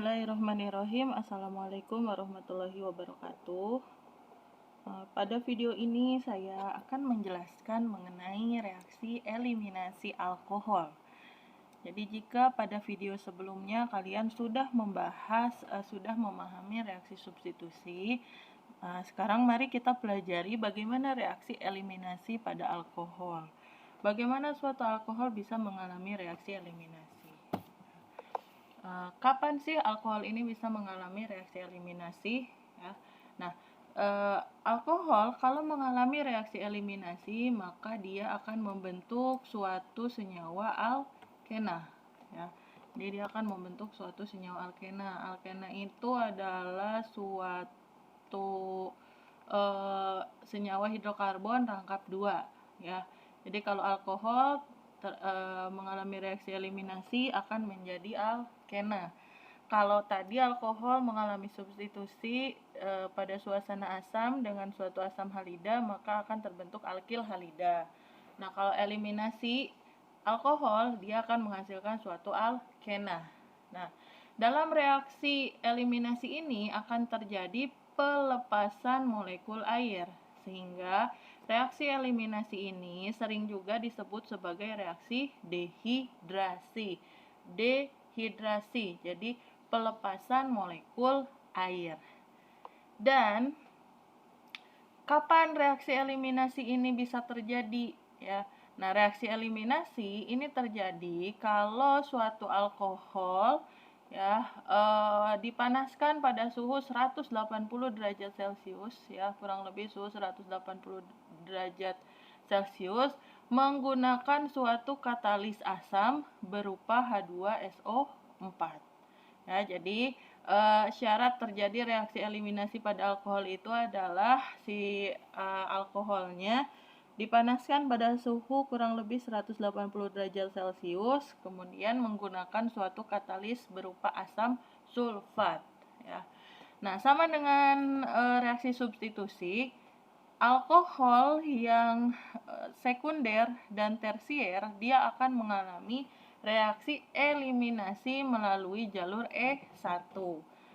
Bismillahirrahmanirrahim. Assalamualaikum warahmatullahi wabarakatuh. Pada video ini saya akan menjelaskan mengenai reaksi eliminasi alkohol. Jadi jika pada video sebelumnya kalian sudah memahami reaksi substitusi, sekarang mari kita pelajari bagaimana reaksi eliminasi pada alkohol. Bagaimana suatu alkohol bisa mengalami reaksi eliminasi. Kapan sih alkohol ini bisa mengalami reaksi eliminasi? Ya. Nah, alkohol kalau mengalami reaksi eliminasi maka dia akan membentuk suatu senyawa alkena. Ya. Jadi dia akan membentuk suatu senyawa alkena. Alkena itu adalah suatu senyawa hidrokarbon rangkap 2. Ya. Jadi kalau alkohol mengalami reaksi eliminasi akan menjadi alkena. Kalau tadi alkohol mengalami substitusi pada suasana asam dengan suatu asam halida, maka akan terbentuk alkil halida. Nah, kalau eliminasi alkohol, dia akan menghasilkan suatu alkena. Nah, dalam reaksi eliminasi ini akan terjadi pelepasan molekul air, sehingga reaksi eliminasi ini sering juga disebut sebagai reaksi dehidrasi. Dehidrasi, jadi pelepasan molekul air. Dan kapan reaksi eliminasi ini bisa terjadi? Ya. Nah, reaksi eliminasi ini terjadi kalau suatu alkohol dipanaskan pada suhu 180 derajat Celcius, ya, kurang lebih suhu 180 derajat Celcius menggunakan suatu katalis asam berupa H2SO4. Ya, jadi syarat terjadi reaksi eliminasi pada alkohol itu adalah si alkoholnya dipanaskan pada suhu kurang lebih 180 derajat Celcius, kemudian menggunakan suatu katalis berupa asam sulfat. Ya. Nah, sama dengan reaksi substitusi, alkohol yang sekunder dan tersier dia akan mengalami reaksi eliminasi melalui jalur E1.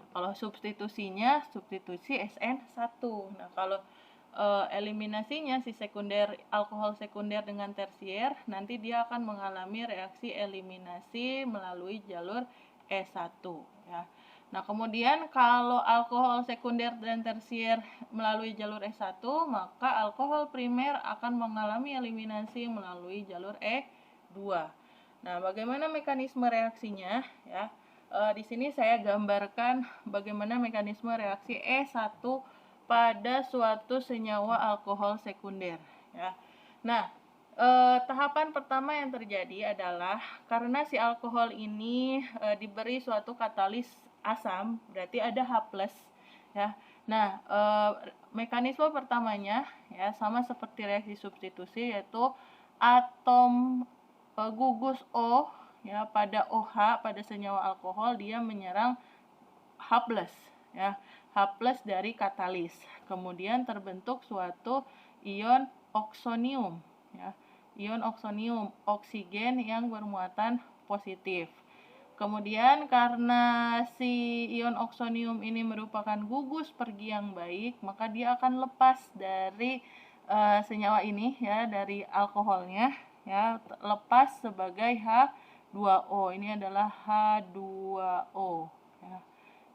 Kalau substitusinya substitusi SN1. Nah, kalau eliminasinya si alkohol sekunder dengan tersier, nanti dia akan mengalami reaksi eliminasi melalui jalur E1. Ya. Nah, kemudian kalau alkohol sekunder dan tersier melalui jalur E1, maka alkohol primer akan mengalami eliminasi melalui jalur E2. Nah, bagaimana mekanisme reaksinya? Ya, di sini saya gambarkan bagaimana mekanisme reaksi E1 pada suatu senyawa alkohol sekunder. Ya. Nah, tahapan pertama yang terjadi adalah karena si alkohol ini diberi suatu katalis asam, berarti ada H+. Ya. Nah, mekanisme pertamanya ya sama seperti reaksi substitusi, yaitu atom gugus O ya pada OH pada senyawa alkohol dia menyerang H+. Ya. H+ dari katalis. Kemudian terbentuk suatu ion oksonium, ya. Ion oksonium, oksigen yang bermuatan positif. Kemudian karena si ion oksonium ini merupakan gugus pergi yang baik, maka dia akan lepas dari senyawa ini, ya, dari alkoholnya, ya, lepas sebagai H2O. Ini adalah H2O, ya.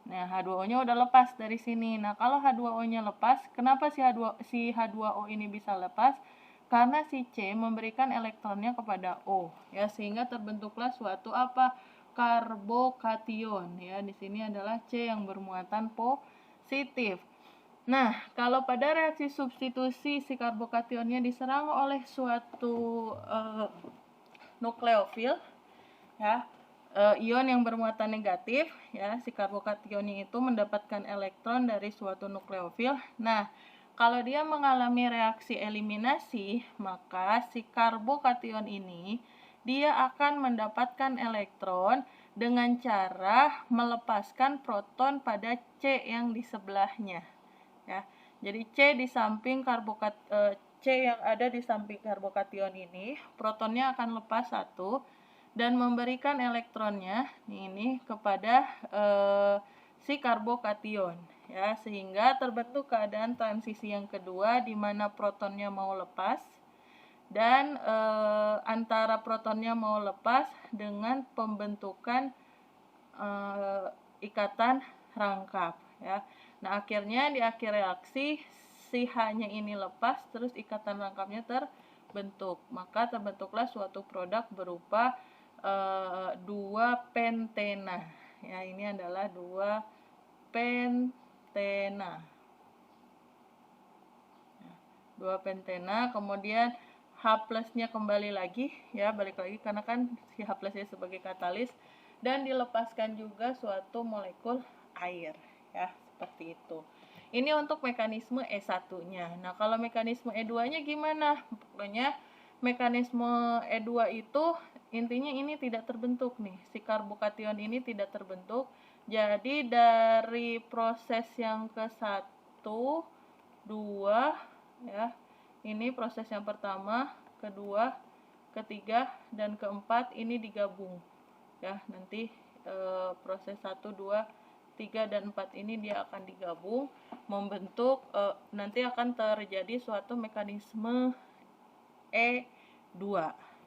Nah, H2O-nya udah lepas dari sini. Nah, kalau H2O-nya lepas, kenapa si H2O ini bisa lepas? Karena si C memberikan elektronnya kepada O, ya, sehingga terbentuklah suatu karbokation, ya. Di sini adalah C yang bermuatan positif. Nah, kalau pada reaksi substitusi si karbokationnya diserang oleh suatu nukleofil, ya, ion yang bermuatan negatif, ya, si karbokationnya itu mendapatkan elektron dari suatu nukleofil. Nah, kalau dia mengalami reaksi eliminasi, maka si karbokation ini dia akan mendapatkan elektron dengan cara melepaskan proton pada C yang di sebelahnya, ya. Jadi C yang ada di samping karbokation ini, protonnya akan lepas satu dan memberikan elektronnya ini kepada si karbokation, ya, sehingga terbentuk keadaan transisi yang kedua di mana protonnya mau lepas dan antara protonnya mau lepas dengan pembentukan ikatan rangkap, ya. Nah, akhirnya di akhir reaksi si H-nya ini lepas, terus ikatan rangkapnya terbentuk. Maka terbentuklah suatu produk berupa 2-pentena. Ya, ini adalah 2-pentena. 2-pentena, kemudian H plusnya kembali lagi, ya, balik lagi karena kan si H plusnya sebagai katalis, dan dilepaskan juga suatu molekul air, ya, seperti itu. Ini untuk mekanisme E1-nya. Nah, kalau mekanisme E2-nya gimana? Pokoknya mekanisme E2 itu intinya ini tidak terbentuk nih, si karbokation ini tidak terbentuk. Jadi dari proses yang ke-1, 2, ya, ini proses yang pertama, kedua, ketiga, dan keempat ini digabung, ya. Nanti proses 1, 2, 3, dan 4 ini dia akan digabung membentuk nanti akan terjadi suatu mekanisme E2,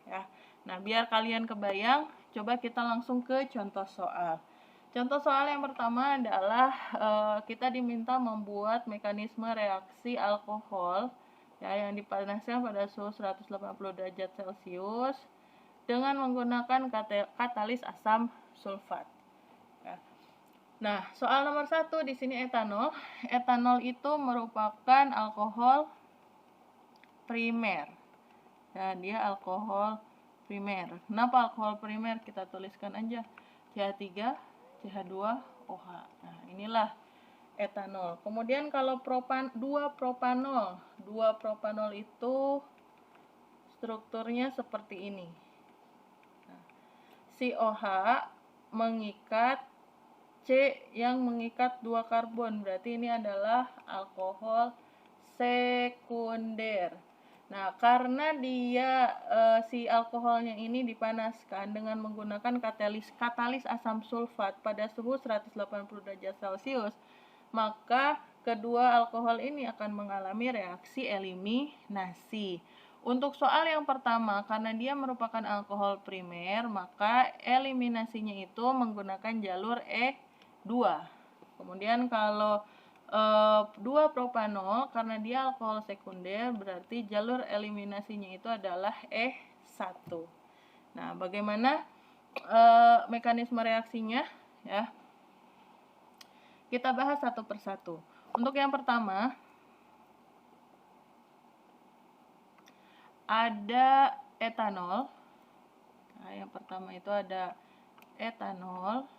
ya. Nah, biar kalian kebayang, coba kita langsung ke contoh soal. Contoh soal yang pertama adalah kita diminta membuat mekanisme reaksi alkohol, ya, yang dipanaskan pada suhu 180 derajat Celcius dengan menggunakan katalis asam sulfat. Ya. Nah, soal nomor 1 di sini etanol. Etanol itu merupakan alkohol primer. Ya, dia alkohol primer. Kenapa alkohol primer? Kita tuliskan aja CH3, CH2OH. Nah, inilah etanol. Kemudian kalau 2-propanol. 2-propanol itu strukturnya seperti ini. Nah, si OH mengikat C yang mengikat 2 karbon. Berarti ini adalah alkohol sekunder. Nah, karena dia si alkoholnya ini dipanaskan dengan menggunakan katalis asam sulfat pada suhu 180 derajat Celcius, maka kedua alkohol ini akan mengalami reaksi eliminasi. Untuk soal yang pertama, karena dia merupakan alkohol primer, maka eliminasinya itu menggunakan jalur E2. Kemudian kalau 2-propanol, karena dia alkohol sekunder, berarti jalur eliminasinya itu adalah E1. Nah, bagaimana mekanisme reaksinya, ya? Kita bahas satu persatu. Untuk yang pertama, ada etanol. Nah, yang pertama itu ada etanol.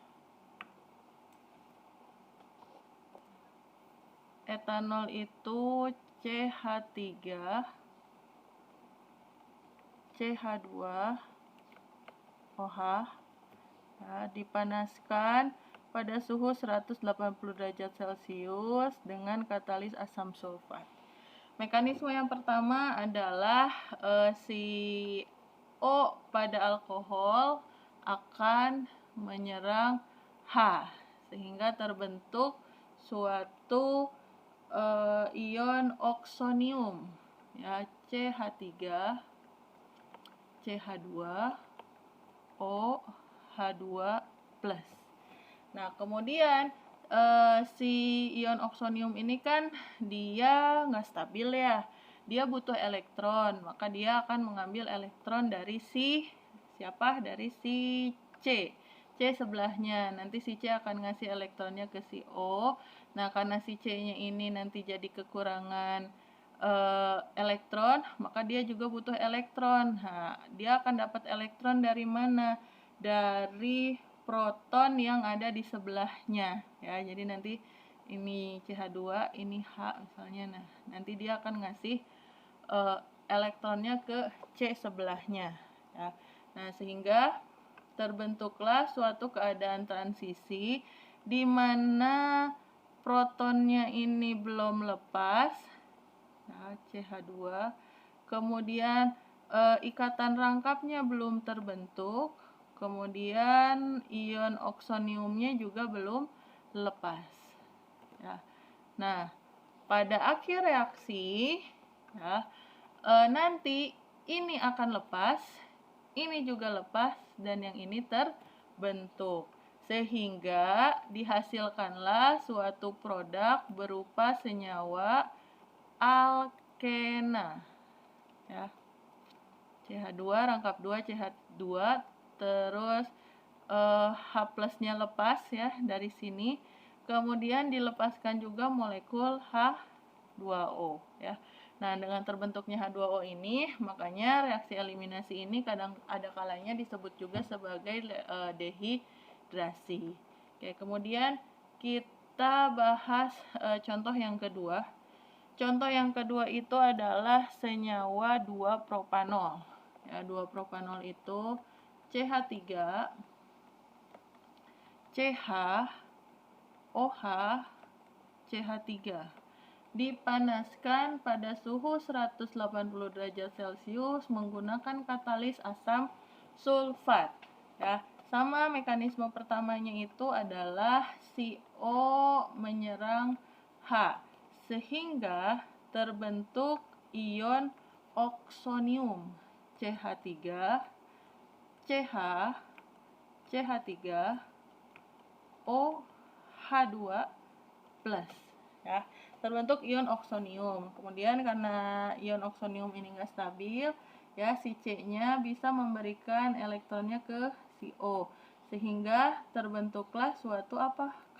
Etanol itu CH3, CH2OH, ya, dipanaskan pada suhu 180 derajat Celcius dengan katalis asam sulfat. Mekanisme yang pertama adalah si O pada alkohol akan menyerang H sehingga terbentuk suatu ion oksonium, ya, CH3, CH2O, H2+. Nah, kemudian si ion oksonium ini kan dia nggak stabil, ya. Dia butuh elektron, maka dia akan mengambil elektron dari si siapa? Dari si C. C sebelahnya. Nanti si C akan ngasih elektronnya ke si O. Nah, karena si C-nya ini nanti jadi kekurangan elektron, maka dia juga butuh elektron. Nah, dia akan dapat elektron dari mana? Dari proton yang ada di sebelahnya, ya. Jadi nanti ini CH2, ini H misalnya. Nah, nanti dia akan ngasih elektronnya ke C sebelahnya, ya. Nah, sehingga terbentuklah suatu keadaan transisi di mana protonnya ini belum lepas, nah, CH2, kemudian ikatan rangkapnya belum terbentuk, kemudian ion oksoniumnya juga belum lepas. Ya. Nah, pada akhir reaksi ya, nanti ini akan lepas, ini juga lepas, dan yang ini terbentuk. Sehingga dihasilkanlah suatu produk berupa senyawa alkena. Ya. CH2, rangkap 2, CH2, terus H plusnya lepas ya dari sini. Kemudian dilepaskan juga molekul H2O ya. Nah, dengan terbentuknya H2O ini, makanya reaksi eliminasi ini kadang ada kalanya disebut juga sebagai dehidrasi. Oke, kemudian kita bahas contoh yang kedua. Contoh yang kedua itu adalah senyawa 2-propanol. Ya, 2-propanol itu CH3, CH, OH, CH3 dipanaskan pada suhu 180 derajat Celcius menggunakan katalis asam sulfat. Ya, sama mekanisme pertamanya itu adalah si O menyerang H sehingga terbentuk ion oksonium CH3, CH, CH3, OH2 plus ya, terbentuk ion oksonium. Kemudian karena ion oksonium ini enggak stabil ya, si C-nya bisa memberikan elektronnya ke si O sehingga terbentuklah suatu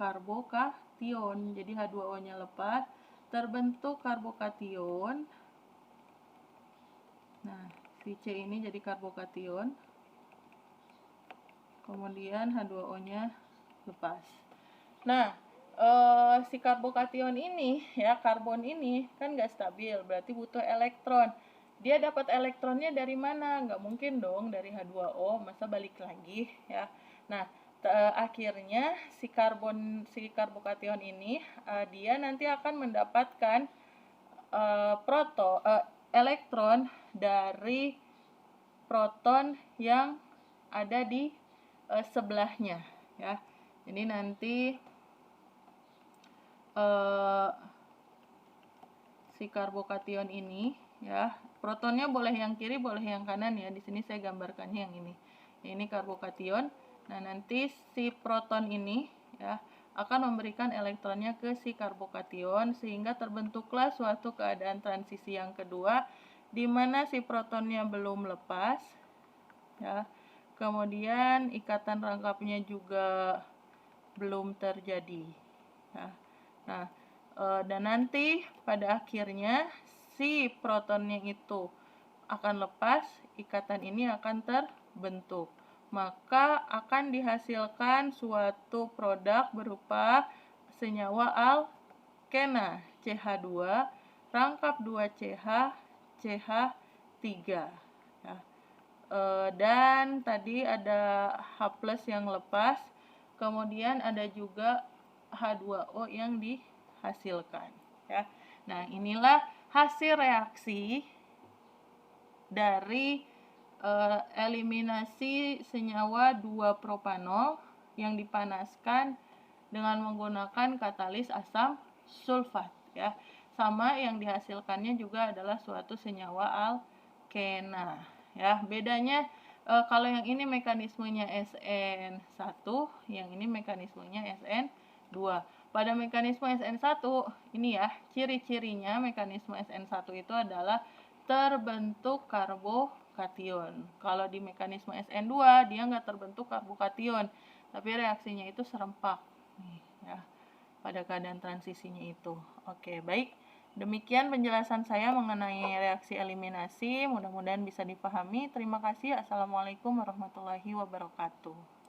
karbokation. Jadi H2O-nya lepas, terbentuk karbokation. Nah, si C ini jadi karbokation. Kemudian H2O-nya lepas. Nah, si karbokation ini ya, karbon ini kan nggak stabil, berarti butuh elektron. Dia dapat elektronnya dari mana? Nggak mungkin dong dari H2O, masa balik lagi ya. Nah, akhirnya si karbokation ini dia nanti akan mendapatkan elektron dari proton yang ada di sebelahnya ya. Jadi nanti si karbokation ini ya, protonnya boleh yang kiri boleh yang kanan ya. Di sini saya gambarkannya yang ini. Ini karbokation. Nah, nanti si proton ini ya akan memberikan elektronnya ke si karbokation sehingga terbentuklah suatu keadaan transisi yang kedua di mana si protonnya belum lepas ya. Kemudian ikatan rangkapnya juga belum terjadi ya. Nah, dan nanti pada akhirnya si protonnya itu akan lepas, ikatan ini akan terbentuk. Maka akan dihasilkan suatu produk berupa senyawa alkena CH2, rangkap 2CH, CH3 ya. Dan tadi ada H+ yang lepas, kemudian ada juga H2O yang dihasilkan ya. Nah, inilah hasil reaksi dari eliminasi senyawa 2-propanol yang dipanaskan dengan menggunakan katalis asam sulfat ya. Sama yang dihasilkannya juga adalah suatu senyawa alkena ya. Bedanya kalau yang ini mekanismenya SN1, yang ini mekanismenya SN2. Pada mekanisme SN1 ini ya, ciri-cirinya mekanisme SN1 itu adalah terbentuk karbokation. Kalau di mekanisme SN2 dia nggak terbentuk karbokation, tapi reaksinya itu serempak nih ya, pada keadaan transisinya itu. Oke, baik. Demikian penjelasan saya mengenai reaksi eliminasi. Mudah-mudahan bisa dipahami. Terima kasih. Assalamualaikum warahmatullahi wabarakatuh.